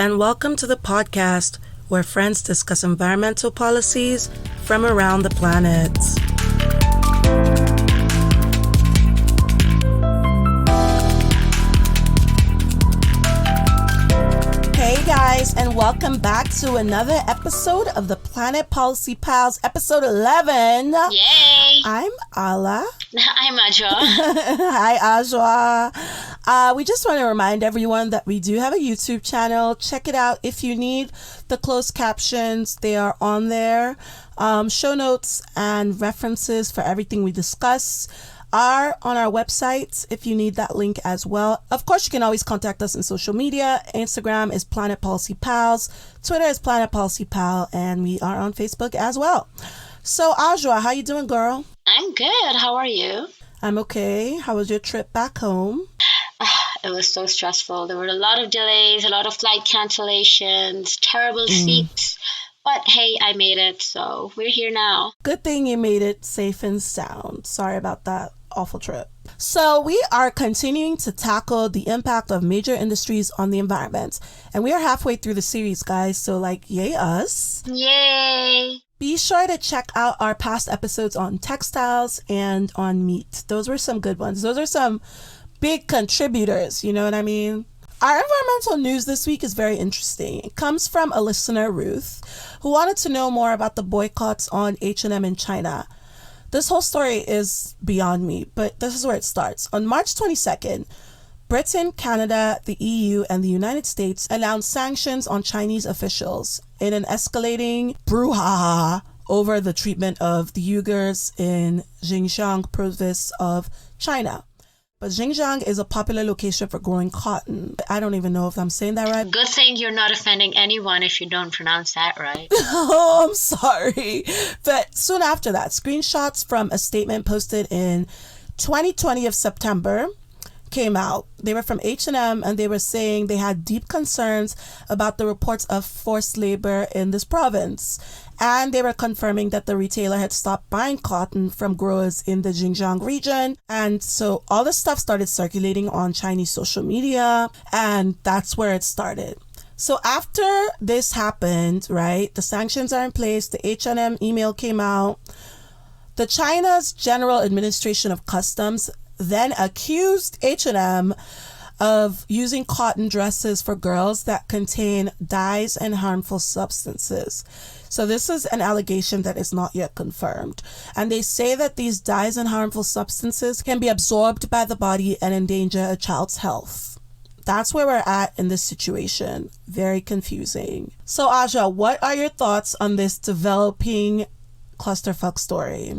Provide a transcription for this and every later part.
and welcome to the podcast where friends discuss environmental policies from around the planet. Hey guys, and welcome back to another episode of the Planet Policy Pals, episode 11. Yay! I'm Ala. I'm Ajwa. Hi, Ajwa. We just want to remind everyone that we do have a YouTube channel. Check it out if you need the closed captions. They are on there. Show notes and references for everything we discuss are on our website if you need that link as well. Of course, you can always contact us on social media. Instagram is Planet Policy Pals. Twitter is Planet Policy Pal. And we are on Facebook as well. So, Ajwa, how you doing, girl? I'm good. How are you? I'm okay. How was your trip back home? It was so stressful. There were a lot of delays, a lot of flight cancellations, terrible seats. But hey, I made it, so we're here now. Good thing you made it safe and sound. Sorry about that awful trip. So we are continuing to tackle the impact of major industries on the environment. And we are halfway through the series, guys. So yay us. Yay! Be sure to check out our past episodes on textiles and on meat. Those were some good ones. Those are some big contributors, you know what I mean? Our environmental news this week is very interesting. It comes from a listener, Ruth, who wanted to know more about the boycotts on H&M in China. This whole story is beyond me, but this is where it starts. On March 22nd, Britain, Canada, the EU, and the United States announced sanctions on Chinese officials in an escalating brouhaha over the treatment of the Uyghurs in Xinjiang province of China. But Xinjiang is a popular location for growing cotton. I don't even know if I'm saying that right. Good thing you're not offending anyone if you don't pronounce that right. Oh, I'm sorry. But soon after that, screenshots from a statement posted in 2020 of September came out. They were from H&M and they were saying they had deep concerns about the reports of forced labor in this province. And they were confirming that the retailer had stopped buying cotton from growers in the Xinjiang region. And so all this stuff started circulating on Chinese social media, and that's where it started. So after this happened, right, the sanctions are in place, the H&M email came out. The China's General Administration of Customs then accused H&M of using cotton dresses for girls that contain dyes and harmful substances. So this is an allegation that is not yet confirmed. And they say that these dyes and harmful substances can be absorbed by the body and endanger a child's health. That's where we're at in this situation. Very confusing. So Aja, what are your thoughts on this developing clusterfuck story?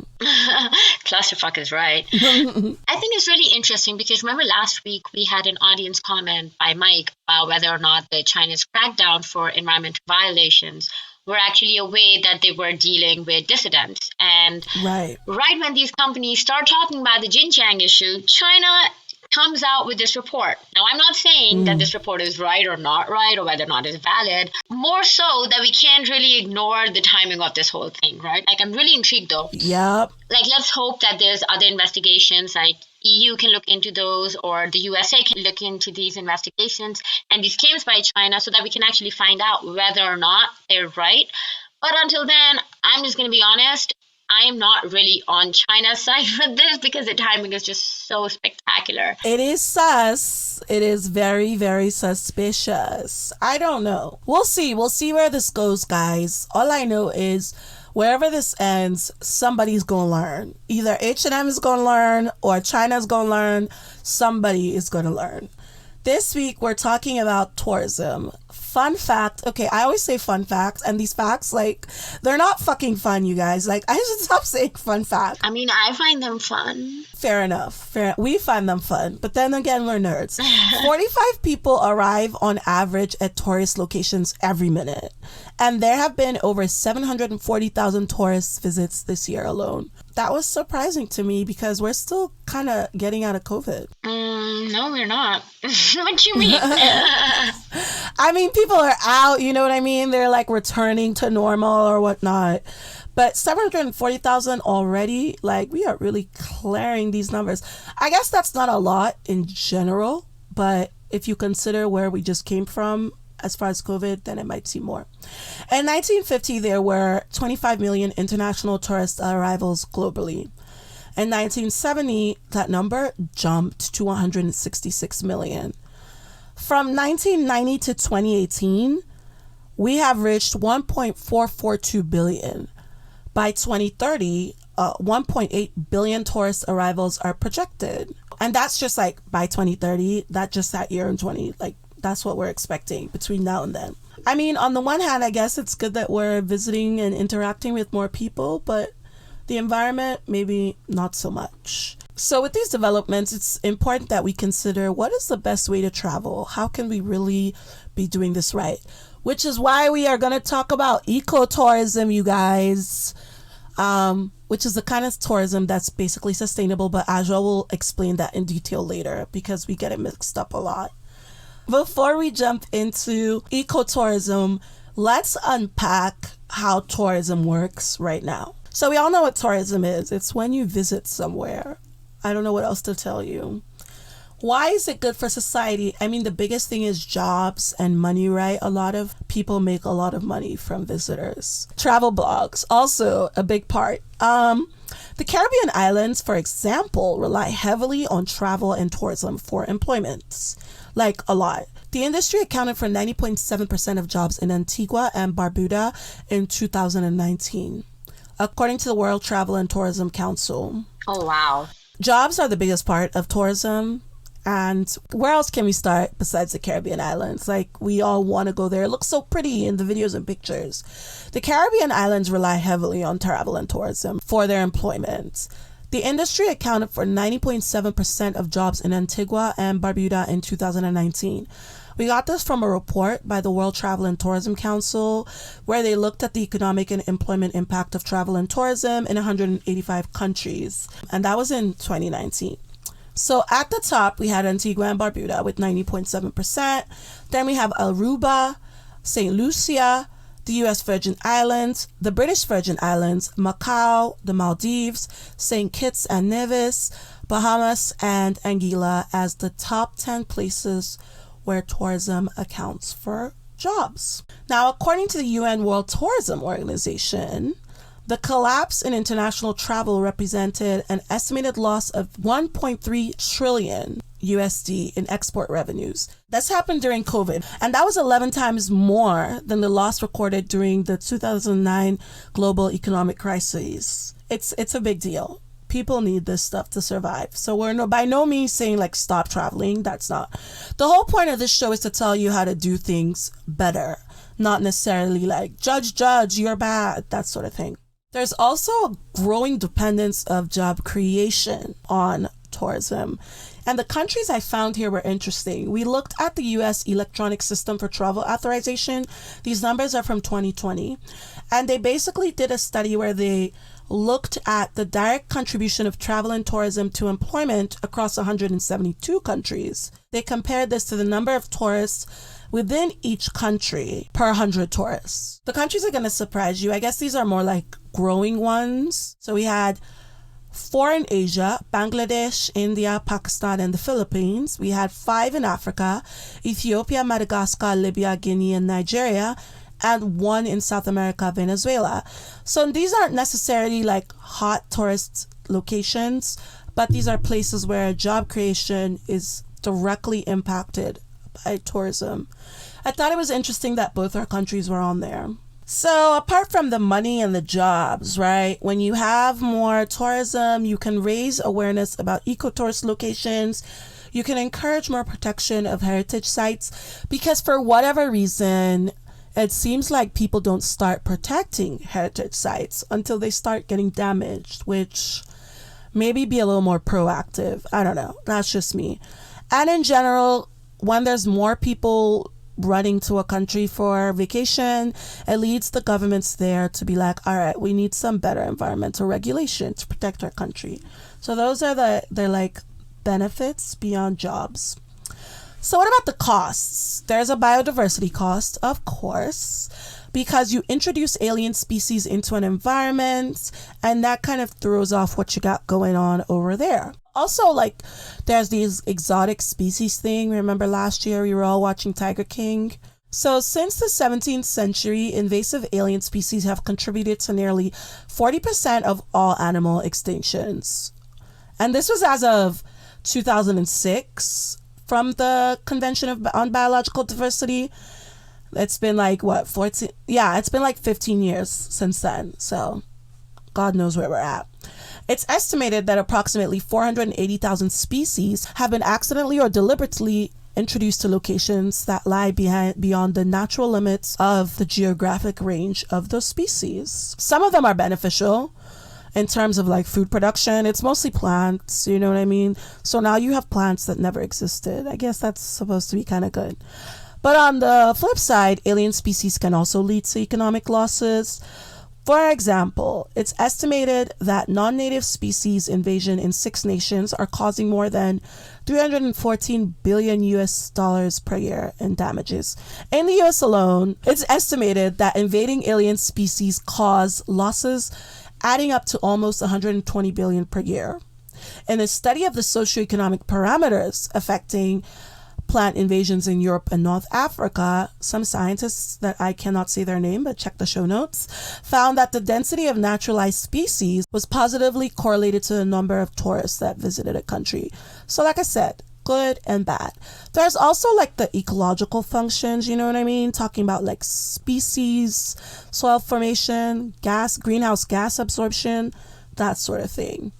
Clusterfuck is right. I think it's really interesting because remember last week we had an audience comment by Mike about whether or not the China's crackdown for environmental violations were actually a way that they were dealing with dissidents. And right when these companies start talking about the Xinjiang issue, China comes out with this report. Now, I'm not saying that this report is right or not right or whether or not it's valid. More so that we can't really ignore the timing of this whole thing, right? I'm really intrigued though. Yep. Let's hope that there's other investigations, EU can look into those or the USA can look into these investigations and these claims by China so that we can actually find out whether or not they're right. But until then, I'm just going to be honest, I am not really on China's side with this because the timing is just so spectacular. It is sus. It is very, very suspicious. I don't know. We'll see. We'll see where this goes, guys. All I know is wherever this ends, somebody's going to learn. Either H&M is going to learn or China's going to learn. Somebody is going to learn. This week, we're talking about tourism. Fun fact. Okay, I always say fun facts, and these facts, they're not fucking fun, you guys. I should stop saying fun fact. I mean, I find them fun. Fair enough. We find them fun. But then again, we're nerds. 45 people arrive on average at tourist locations every minute. And there have been over 740,000 tourist visits this year alone. That was surprising to me because we're still kind of getting out of COVID. No, we're not. What do you mean? I mean, people are out, you know what I mean? They're returning to normal or whatnot. But 740,000 already, we are really clearing these numbers. I guess that's not a lot in general, but if you consider where we just came from as far as COVID, then it might seem more. In 1950, there were 25 million international tourist arrivals globally. In 1970, that number jumped to 166 million. From 1990 to 2018, we have reached 1.442 billion. By 2030, 1.8 billion tourist arrivals are projected. And that's just like by 2030, that just that year in 20, like that's what we're expecting between now and then. I mean, on the one hand, I guess it's good that we're visiting and interacting with more people, but the environment, maybe not so much. So with these developments, it's important that we consider what is the best way to travel? How can we really be doing this right? Which is why we are going to talk about ecotourism, you guys, which is the kind of tourism that's basically sustainable, but Ajwa will explain that in detail later because we get it mixed up a lot. Before we jump into ecotourism, let's unpack how tourism works right now. So we all know what tourism is. It's when you visit somewhere. I don't know what else to tell you. Why is it good for society? I mean, the biggest thing is jobs and money, right? A lot of people make a lot of money from visitors. Travel blogs, also a big part. The Caribbean islands, for example, rely heavily on travel and tourism for employment. Like a lot. The industry accounted for 90.7% of jobs in Antigua and Barbuda in 2019, according to the World Travel and Tourism Council. Oh, wow. Jobs are the biggest part of tourism. And where else can we start besides the Caribbean islands? Like, we all want to go there. It looks so pretty in the videos and pictures. The Caribbean islands rely heavily on travel and tourism for their employment. The industry accounted for 90.7% of jobs in Antigua and Barbuda in 2019. We got this from a report by the World Travel and Tourism Council, where they looked at the economic and employment impact of travel and tourism in 185 countries. And that was in 2019. So at the top, we had Antigua and Barbuda with 90.7%. Then we have Aruba, St. Lucia, the U.S. Virgin Islands, the British Virgin Islands, Macau, the Maldives, St. Kitts and Nevis, Bahamas, and Anguilla as the top 10 places where tourism accounts for jobs. Now, according to the UN World Tourism Organization, the collapse in international travel represented an estimated loss of 1.3 trillion USD in export revenues. That's happened during COVID, and that was 11 times more than the loss recorded during the 2009 global economic crisis. It's a big deal. People need this stuff to survive. So we're by no means saying like stop traveling. That's not. The whole point of this show is to tell you how to do things better, not necessarily like judge, you're bad, that sort of thing. There's also a growing dependence of job creation on tourism. And the countries I found here were interesting. We looked at the U.S. Electronic System for Travel Authorization. These numbers are from 2020. And they basically did a study where they looked at the direct contribution of travel and tourism to employment across 172 countries. They compared this to the number of tourists within each country per 100 tourists. The countries are going to surprise you. I guess these are more like growing ones. So we had 4 in Asia: Bangladesh, India, Pakistan, and the Philippines. We had 5 in Africa: Ethiopia, Madagascar, Libya, Guinea, and Nigeria, and 1 in South America, Venezuela. So these aren't necessarily like hot tourist locations, but these are places where job creation is directly impacted by tourism. I thought it was interesting that both our countries were on there. So apart from the money and the jobs, right, when you have more tourism, you can raise awareness about ecotourist locations. You can encourage more protection of heritage sites, because for whatever reason, it seems like people don't start protecting heritage sites until they start getting damaged, which maybe be a little more proactive. I don't know. That's just me. And in general, when there's more people running to a country for vacation, it leads the governments there to be like, all right, we need some better environmental regulation to protect our country. So those are the like benefits beyond jobs. So what about the costs? There's a biodiversity cost, of course, because you introduce alien species into an environment, and that kind of throws off what you got going on over there. Also, like, there's these exotic species thing. Remember last year we were all watching Tiger King? So, since the 17th century, invasive alien species have contributed to nearly 40% of all animal extinctions. And this was as of 2006 from the on Biological Diversity. It's been like, what, 14? Yeah, it's been like 15 years since then. So, God knows where we're at. It's estimated that approximately 480,000 species have been accidentally or deliberately introduced to locations that lie beyond the natural limits of the geographic range of those species. Some of them are beneficial in terms of like food production. It's mostly plants, you know what I mean? So now you have plants that never existed. I guess that's supposed to be kind of good. But on the flip side, alien species can also lead to economic losses. For example, it's estimated that non-native species invasion in 6 nations are causing more than 314 billion US dollars per year in damages. In the US alone, it's estimated that invading alien species cause losses adding up to almost 120 billion per year. In a study of the socioeconomic parameters affecting plant invasions in Europe and North Africa, some scientists that I cannot say their name, but check the show notes, found that the density of naturalized species was positively correlated to the number of tourists that visited a country. So like I said, good and bad. There's also like the ecological functions, you know what I mean? Talking about like species, soil formation, greenhouse gas absorption, that sort of thing.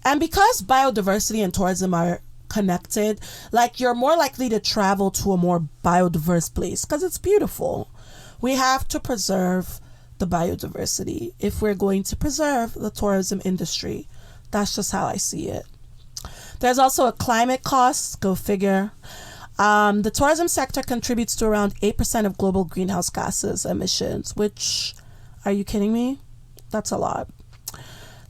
And because biodiversity and tourism are connected, like you're more likely to travel to a more biodiverse place because it's beautiful. We have to preserve the biodiversity if we're going to preserve the tourism industry. That's just how I see it. There's also a climate cost, go figure. The tourism sector contributes to around 8% of global greenhouse gases emissions, which, are you kidding me? That's a lot.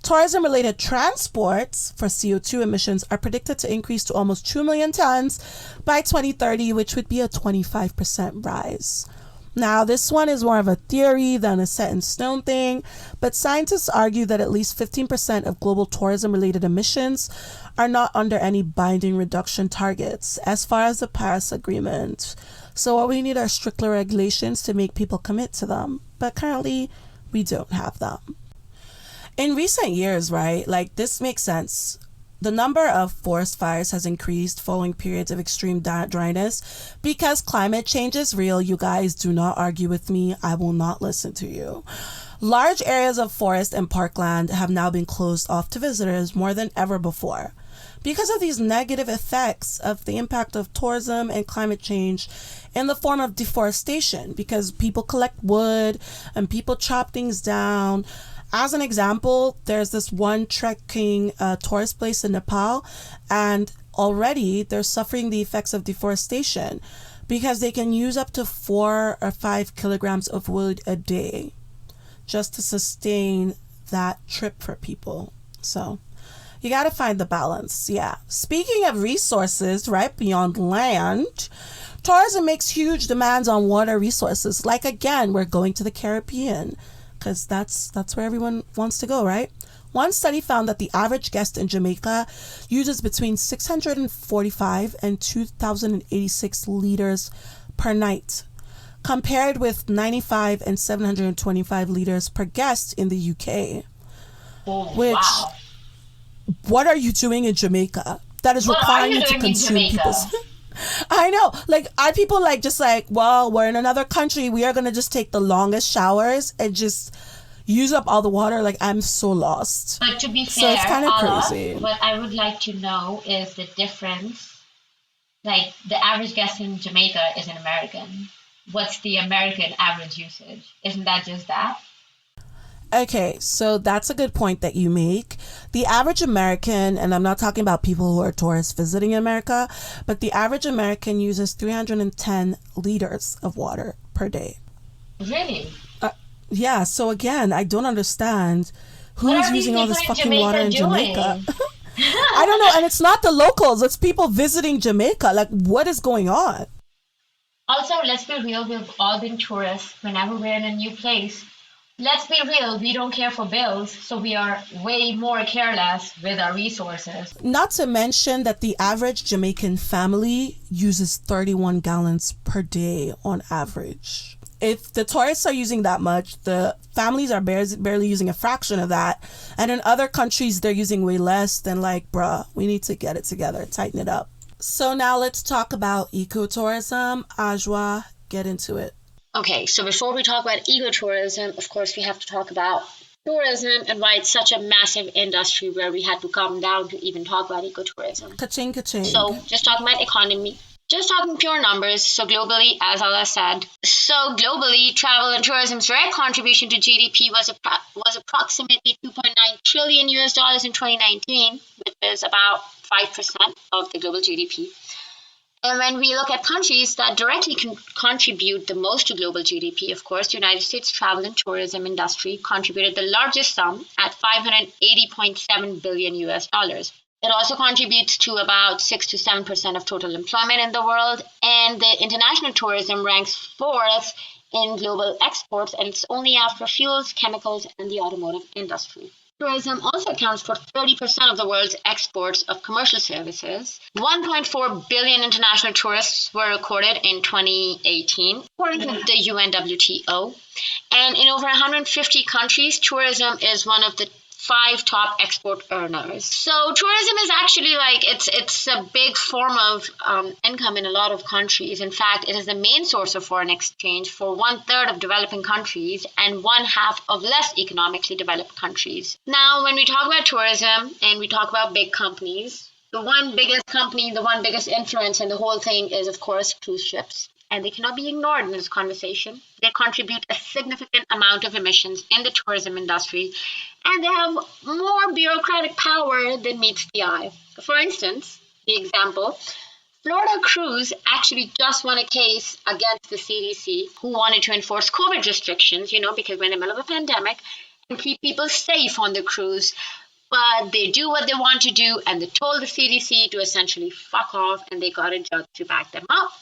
Tourism-related transports for CO2 emissions are predicted to increase to almost 2 million tons by 2030, which would be a 25% rise. Now, this one is more of a theory than a set-in-stone thing, but scientists argue that at least 15% of global tourism-related emissions are not under any binding reduction targets as far as the Paris Agreement. So what we need are stricter regulations to make people commit to them, but currently we don't have them. In recent years, right, like this makes sense. The number of forest fires has increased following periods of extreme dryness because climate change is real. You guys do not argue with me. I will not listen to you. Large areas of forest and parkland have now been closed off to visitors more than ever before because of these negative effects of the impact of tourism and climate change in the form of deforestation, because people collect wood and people chop things down. As an example, there's this one trekking tourist place in Nepal, and already they're suffering the effects of deforestation because they can use up to 4 or 5 kilograms of wood a day just to sustain that trip for people. So you got to find the balance. Yeah. Speaking of resources, right beyond land, tourism makes huge demands on water resources. Like, again, we're going to the Caribbean, because that's where everyone wants to go, right? One study found that the average guest in Jamaica uses between 645 and 2,086 liters per night, compared with 95 and 725 liters per guest in the UK. Oh, which, wow. What are you doing in Jamaica that is requiring you to consume people's... I know. Like, are people like just like, well, we're in another country, we are gonna just take the longest showers and just use up all the water? Like, I'm so lost. But to be So fair, it's kind of Allah, crazy. what I would like to know is the difference. Like, the average guest in Jamaica is an American. What's the American average usage? Isn't that just that? Okay, so that's a good point that you make. The average American, and I'm not talking about people who are tourists visiting America, but the average American uses 310 liters of water per day. Really? Yeah, so again, I don't understand What who's are these using all this people in fucking water in Jamaica Jamaica. doing? I don't know, and it's not the locals, it's people visiting Jamaica. Like, what is going on? Also, let's be real, we've all been tourists. Whenever we're in a new place, let's be real, we don't care for bills, so we are way more careless with our resources. Not to mention that the average Jamaican family uses 31 gallons per day on average. If the tourists are using that much, the families are barely using a fraction of that. And in other countries, they're using way less. Then, like, bruh, we need to get it together, tighten it up. So now let's talk about ecotourism. Ajwa, get into it. Okay, so before we talk about ecotourism, of course, we have to talk about tourism and why it's such a massive industry where we had to come down to even talk about ecotourism. Ka-ching, ka-ching. So just talking about economy. Just talking pure numbers, so globally, as Allah said, travel and tourism's direct contribution to GDP was approximately $2.9 trillion US dollars in 2019, which is about 5% of the global GDP. And when we look at countries that directly contribute the most to global GDP, of course, the United States travel and tourism industry contributed the largest sum at $580.7 billion US dollars. It also contributes to about 6 to 7% of total employment in the world, and the international tourism ranks fourth in global exports, and it's only after fuels, chemicals, and the automotive industry. Tourism also accounts for 30% of the world's exports of commercial services. 1.4 billion international tourists were recorded in 2018, according to the UNWTO. And in over 150 countries, tourism is one of the 5 top export earners. So tourism is actually it's a big form of income in a lot of countries. In fact, it is the main source of foreign exchange for 1/3 of developing countries and 1/2 of less economically developed countries. Now, when we talk about tourism and we talk about big companies, the one biggest influence in the whole thing is, of course, cruise ships. And they cannot be ignored in this conversation. They contribute a significant amount of emissions in the tourism industry, and they have more bureaucratic power than meets the eye. For instance, the example, Florida Cruise actually just won a case against the CDC, who wanted to enforce COVID restrictions, because we're in the middle of a pandemic, and keep people safe on the cruise. But they do what they want to do, and they told the CDC to essentially fuck off, and they got a judge to back them up.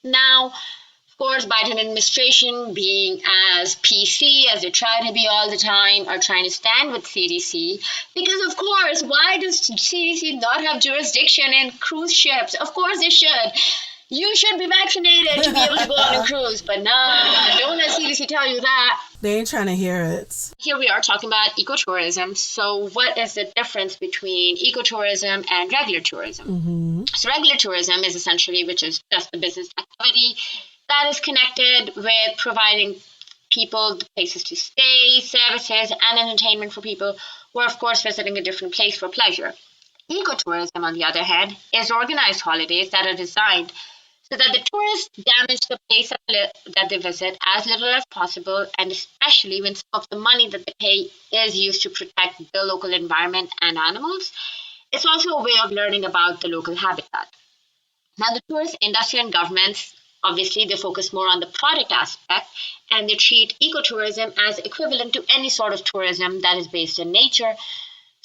Now, of course, Biden administration, being as PC as they try to be all the time, are trying to stand with CDC because, of course, why does CDC not have jurisdiction in cruise ships? Of course they should. You should be vaccinated to be able to go on a cruise, but no, don't let CDC tell you that. They ain't trying to hear it. Here we are talking about ecotourism. So what is the difference between ecotourism and regular tourism? Mm-hmm. So regular tourism is essentially, which is just the business activity that is connected with providing people places to stay, services, and entertainment for people who are, of course, visiting a different place for pleasure. Ecotourism, on the other hand, is organized holidays that are designed so that the tourists damage the place that they visit as little as possible, and especially when some of the money that they pay is used to protect the local environment and animals. It's also a way of learning about the local habitat. Now, the tourist industry and governments, obviously, they focus more on the product aspect, and they treat ecotourism as equivalent to any sort of tourism that is based in nature.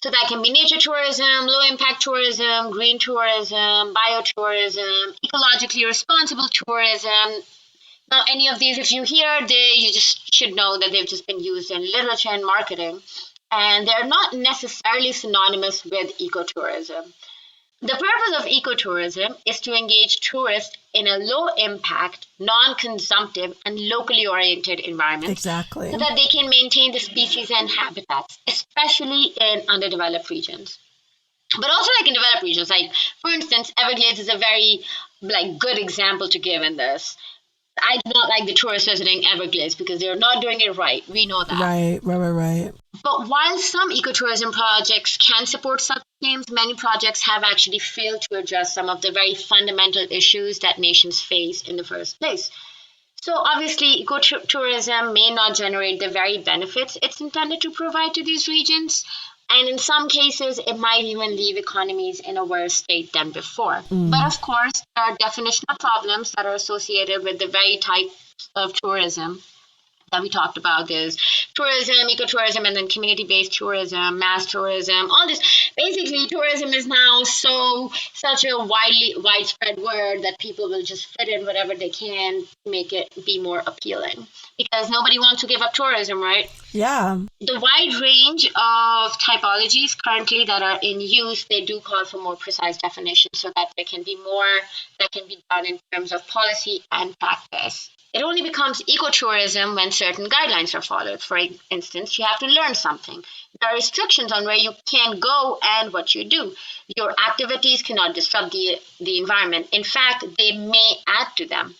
So that can be nature tourism, low-impact tourism, green tourism, biotourism, ecologically responsible tourism. Now, any of these, if you hear, you just should know that they've just been used in literature and marketing, and they're not necessarily synonymous with ecotourism. The purpose of ecotourism is to engage tourists in a low-impact, non-consumptive, and locally oriented environment. Exactly. So that they can maintain the species and habitats, especially in underdeveloped regions. But also in developed regions, for instance, Everglades is a very good example to give in this. I do not like the tourists visiting Everglades because they're not doing it right. We know that. Right. But while some ecotourism projects can support such aims, many projects have actually failed to address some of the very fundamental issues that nations face in the first place. So obviously, ecotourism may not generate the very benefits it's intended to provide to these regions. And in some cases, it might even leave economies in a worse state than before. But of course, there are definitional problems that are associated with the very type of tourism that we talked about. There's tourism, ecotourism, and then community-based tourism, mass tourism, all this. Basically, tourism is now such a widespread word that people will just fit in whatever they can to make it be more appealing. Because nobody wants to give up tourism, right? Yeah. The wide range of typologies currently that are in use, they do call for more precise definitions so that there can be more that can be done in terms of policy and practice. It only becomes ecotourism when certain guidelines are followed. For instance, you have to learn something. There are restrictions on where you can go and what you do. Your activities cannot disrupt the environment. In fact, they may add to them.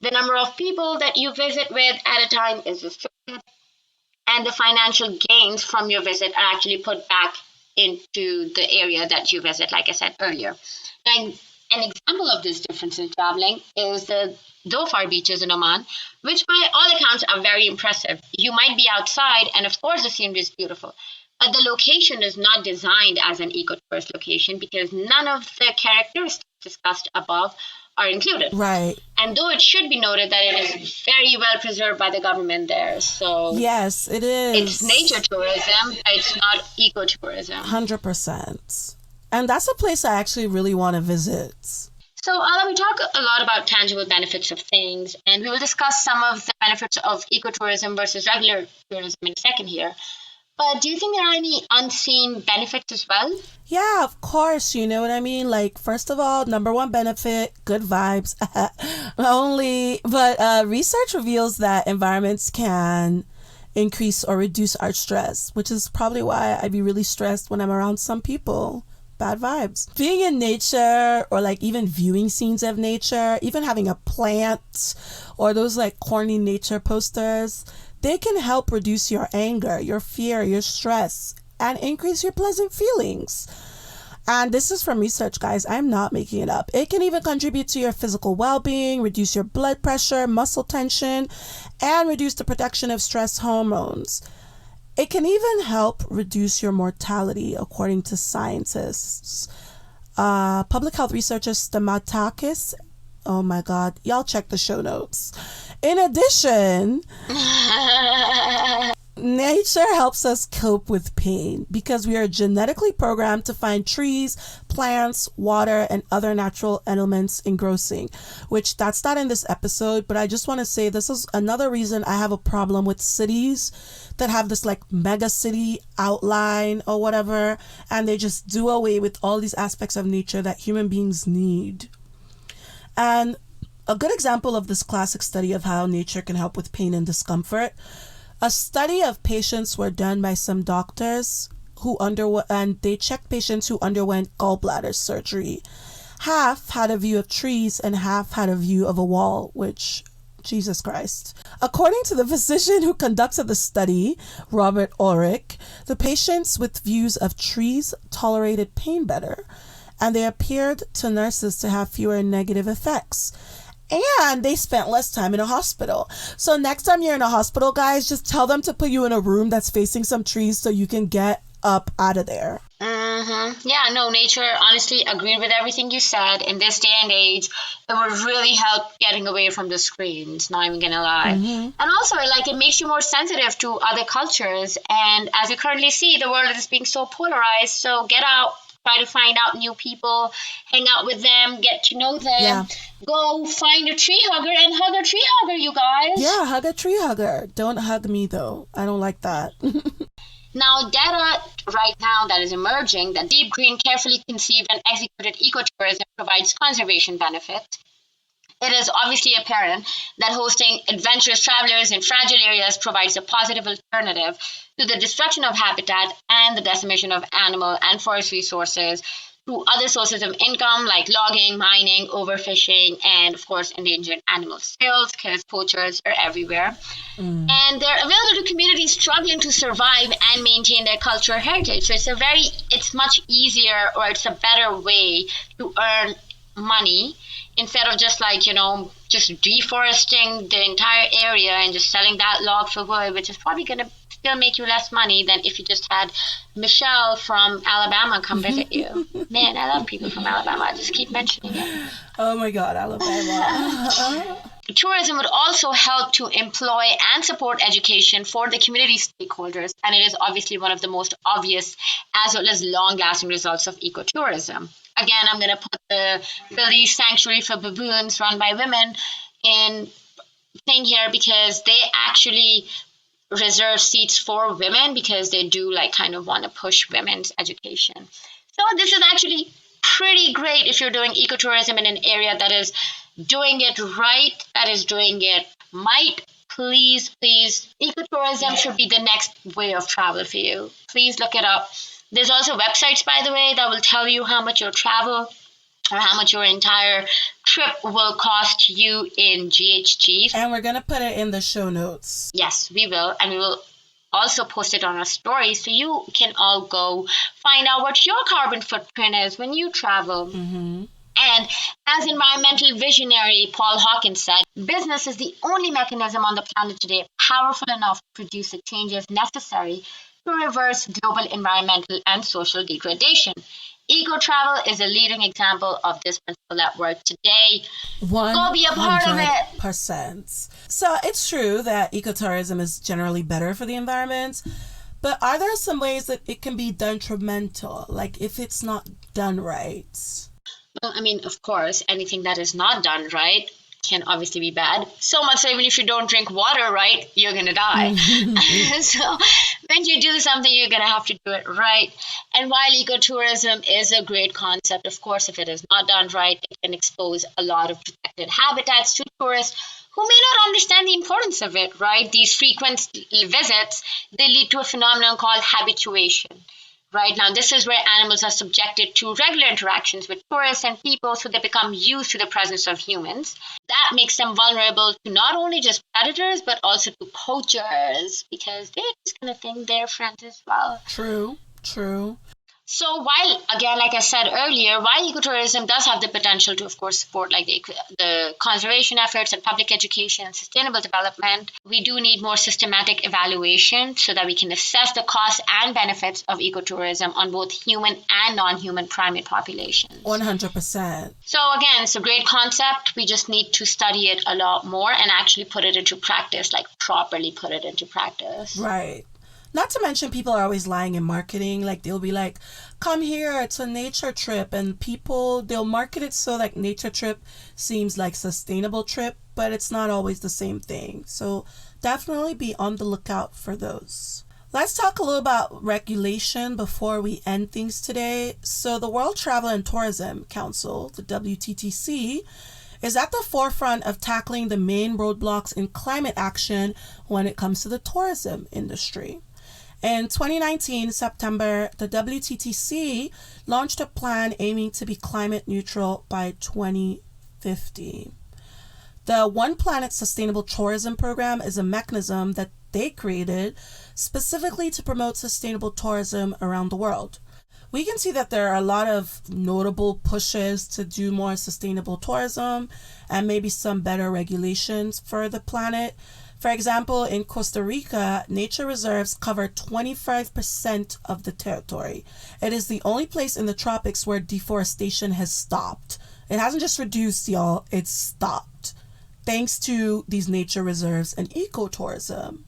The number of people that you visit with at a time is restricted, and the financial gains from your visit are actually put back into the area that you visit, like I said earlier. And an example of this difference in traveling is the Dhofar beaches in Oman, which by all accounts are very impressive. You might be outside, and of course the scenery is beautiful, but the location is not designed as an eco-tourist location because none of the characteristics discussed above are included. Right. And though it should be noted that it is very well preserved by the government there. So yes, it is. It's nature tourism, but it's not ecotourism. 100%. And that's a place I actually really want to visit. So we talk a lot about tangible benefits of things, and we will discuss some of the benefits of ecotourism versus regular tourism in a second here. But do you think there are any unseen benefits as well? Yeah, of course. You know what I mean? Like, first of all, number one benefit, good vibes. Research reveals that environments can increase or reduce our stress, which is probably why I'd be really stressed when I'm around some people. Bad vibes. Being in nature, or like even viewing scenes of nature, even having a plant or those like corny nature posters, they can help reduce your anger, your fear, your stress, and increase your pleasant feelings. And this is from research, guys. I'm not making it up. It can even contribute to your physical well-being, reduce your blood pressure, muscle tension, and reduce the production of stress hormones. It can even help reduce your mortality, according to scientists. Public health researcher Stamatakis. Oh my God. Y'all check the show notes. In addition, nature helps us cope with pain because we are genetically programmed to find trees, plants, water, and other natural elements engrossing, which that's not in this episode, but I just want to say this is another reason I have a problem with cities that have this like mega city outline or whatever, and they just do away with all these aspects of nature that human beings need. And a good example of this classic study of how nature can help with pain and discomfort, a study of patients were done by some doctors and they checked patients who underwent gallbladder surgery. Half had a view of trees and half had a view of a wall, which, Jesus Christ. According to the physician who conducted the study, Robert Ulrich, the patients with views of trees tolerated pain better, and they appeared to nurses to have fewer negative effects. And they spent less time in a hospital. So next time you're in a hospital, guys, just tell them to put you in a room that's facing some trees so you can get up out of there. Yeah, no, nature honestly agreed with everything you said. In this day and age, it would really help getting away from the screens, not even gonna lie. And also, like, it makes you more sensitive to other cultures. And as we currently see, the world is being so polarized. So get out. Try to find out new people, hang out with them, get to know them. Yeah. Go find a tree hugger and hug a tree hugger, you guys. Yeah, hug a tree hugger. Don't hug me, though. I don't like that. Now, data right now that is emerging that deep green, carefully conceived and executed ecotourism provides conservation benefits. It is obviously apparent that hosting adventurous travelers in fragile areas provides a positive alternative to the destruction of habitat and the decimation of animal and forest resources through other sources of income like logging, mining, overfishing, and of course endangered animal skills because poachers are everywhere. And they're available to communities struggling to survive and maintain their cultural heritage. So it's much easier, or it's a better way to earn money instead of just just deforesting the entire area and just selling that log for wood, which is probably going to still make you less money than if you just had Michelle from Alabama come visit you. Man, I love people from Alabama. I just keep mentioning it. Oh my God, Alabama. Tourism would also help to employ and support education for the community stakeholders, and it is obviously one of the most obvious as well as long-lasting results of ecotourism. Again, I'm going to put the Belize Sanctuary for Baboons run by women in thing here because they actually reserve seats for women because they do like kind of want to push women's education. So this is actually pretty great if you're doing ecotourism in an area that is doing it right, that is doing it might. Please, please, ecotourism should be the next way of travel for you. Please look it up. There's also websites, by the way, that will tell you how much your travel or how much your entire trip will cost you in GHGs. And we're going to put it in the show notes. Yes, we will. And we will also post it on our story so you can all go find out what your carbon footprint is when you travel. Mm-hmm. And as environmental visionary Paul Hawkins said, business is the only mechanism on the planet today powerful enough to produce the changes necessary to reverse global environmental and social degradation. Eco travel is a leading example of this principle at work today. Go be a part of it. 100%. So it's true that ecotourism is generally better for the environment, but are there some ways that it can be detrimental, like if it's not done right? Well, I mean, of course, anything that is not done right can obviously be bad. So much so even if you don't drink water right, you're going to die. So when you do something, you're going to have to do it right. And while ecotourism is a great concept, of course, if it is not done right, it can expose a lot of protected habitats to tourists who may not understand the importance of it, right? These frequent visits, they lead to a phenomenon called habituation. Right now, this is where animals are subjected to regular interactions with tourists and people, so they become used to the presence of humans. That makes them vulnerable to not only just predators, but also to poachers, because they're just going to think they're friends as well. True. So while, again, like I said earlier, while ecotourism does have the potential to, of course, support like the conservation efforts and public education and sustainable development, we do need more systematic evaluation so that we can assess the costs and benefits of ecotourism on both human and non-human primate populations. 100%. So again, it's a great concept. We just need to study it a lot more and actually put it into practice, like properly put it into practice. Right. Not to mention people are always lying in marketing. Like they'll be like, come here, it's a nature trip. And people, they'll market it so like nature trip seems like sustainable trip, but it's not always the same thing. So definitely be on the lookout for those. Let's talk a little about regulation before we end things today. So the World Travel and Tourism Council, the WTTC, is at the forefront of tackling the main roadblocks in climate action when it comes to the tourism industry. In 2019, September, the WTTC launched a plan aiming to be climate neutral by 2050. The One Planet Sustainable Tourism Program is a mechanism that they created specifically to promote sustainable tourism around the world. We can see that there are a lot of notable pushes to do more sustainable tourism and maybe some better regulations for the planet. For example, in Costa Rica, nature reserves cover 25% of the territory. It is the only place in the tropics where deforestation has stopped. It hasn't just reduced, y'all, it's stopped. Thanks to these nature reserves and ecotourism.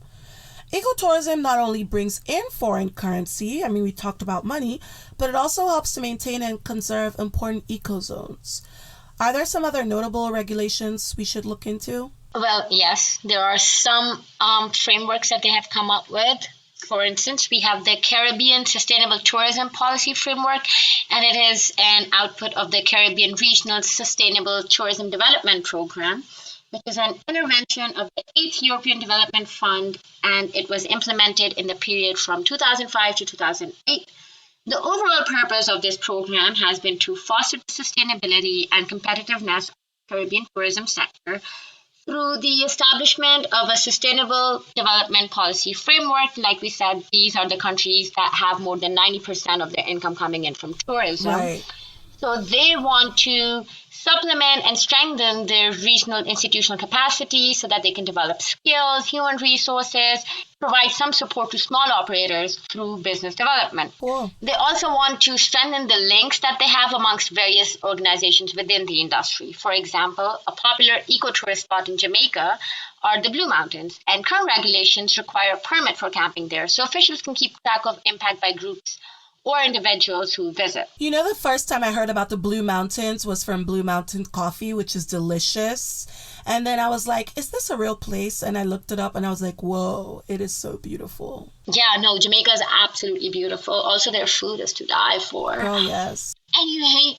Ecotourism not only brings in foreign currency, I mean, we talked about money, but it also helps to maintain and conserve important ecozones. Are there some other notable regulations we should look into? Well, yes, there are some frameworks that they have come up with. For instance, we have the Caribbean Sustainable Tourism Policy Framework, and it is an output of the Caribbean Regional Sustainable Tourism Development Program, which is an intervention of the 8th European Development Fund, and it was implemented in the period from 2005 to 2008. The overall purpose of this program has been to foster the sustainability and competitiveness of the Caribbean tourism sector through the establishment of a sustainable development policy framework. Like we said, these are the countries that have more than 90% of their income coming in from tourism. Right. So they want to supplement and strengthen their regional institutional capacity so that they can develop skills, human resources, provide some support to small operators through business development. Cool. They also want to strengthen the links that they have amongst various organizations within the industry. For example, a popular ecotourism spot in Jamaica are the Blue Mountains, and current regulations require a permit for camping there, so officials can keep track of impact by groups or individuals who visit. You know, the first time I heard about the Blue Mountains was from Blue Mountain Coffee, which is delicious. And then I was like, is this a real place? And I looked it up and I was like, whoa, it is so beautiful. Yeah, no, Jamaica is absolutely beautiful. Also, their food is to die for. Oh, yes. Anyway,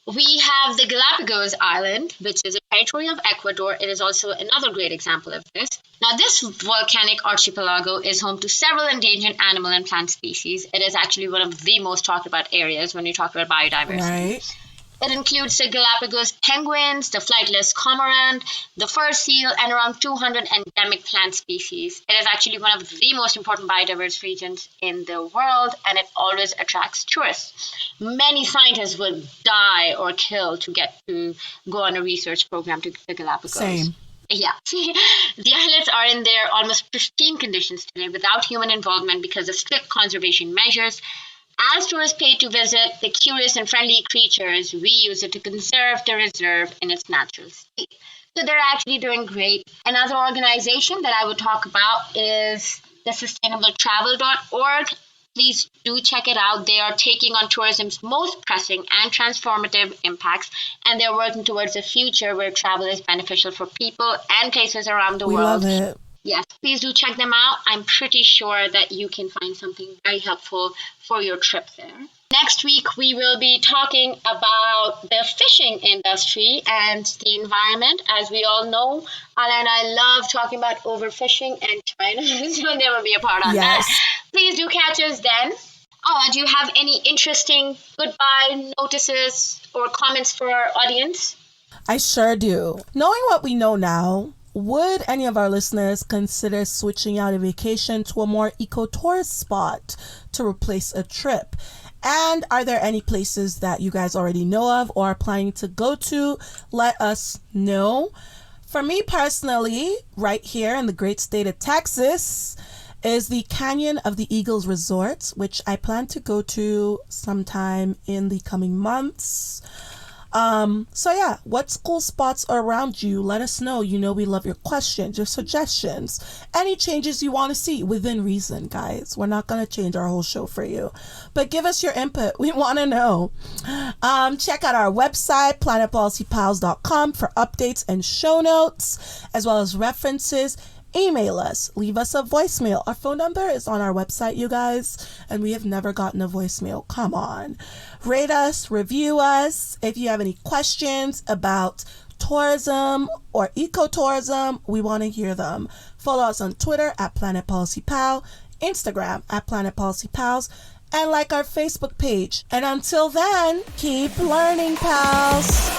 we have the Galapagos Island, which is a territory of Ecuador. It is also another great example of this. Now, this volcanic archipelago is home to several endangered animal and plant species. It is actually one of the most talked about areas when you talk about biodiversity. Right. It includes the Galapagos penguins, the flightless cormorant, the fur seal, and around 200 endemic plant species. It is actually one of the most important biodiverse regions in the world, and it always attracts tourists. Many scientists would die or kill to get to go on a research program to the Galapagos. Same. Yeah. The islets are in their almost pristine conditions today without human involvement because of strict conservation measures. As tourists pay to visit the curious and friendly creatures, we use it to conserve the reserve in its natural state. So they're actually doing great. Another organization that I would talk about is the sustainabletravel.org. Please do check it out. They are taking on tourism's most pressing and transformative impacts, and they're working towards a future where travel is beneficial for people and places around the world. We love it. Yes, please do check them out. I'm pretty sure that you can find something very helpful for your trip there. Next week, we will be talking about the fishing industry and the environment. As we all know, Ala and I love talking about overfishing and China, so there will be a part on that. Please do catch us then. Do you have any interesting goodbye notices or comments for our audience? I sure do. Knowing what we know now, would any of our listeners consider switching out a vacation to a more eco-tourist spot to replace a trip? And are there any places that you guys already know of or are planning to go to? Let us know. For me personally, right here in the great state of Texas, is the Canyon of the Eagles Resort, which I plan to go to sometime in the coming months. So yeah, what cool spots are around you? Let us know. You know we love your questions, your suggestions, any changes you want to see within reason, guys. We're not going to change our whole show for you, but give us your input. We want to know. Check out our website, planetpolicypals.com, for updates and show notes, as well as references. Email us, leave us a voicemail. Our phone number is on our website, you guys, and we have never gotten a voicemail. Come on. Rate us, review us. If you have any questions about tourism or ecotourism, we want to hear them. Follow us on Twitter at Planet Policy Pal, Instagram at Planet Policy Pals, and like our Facebook page. And until then, keep learning, pals.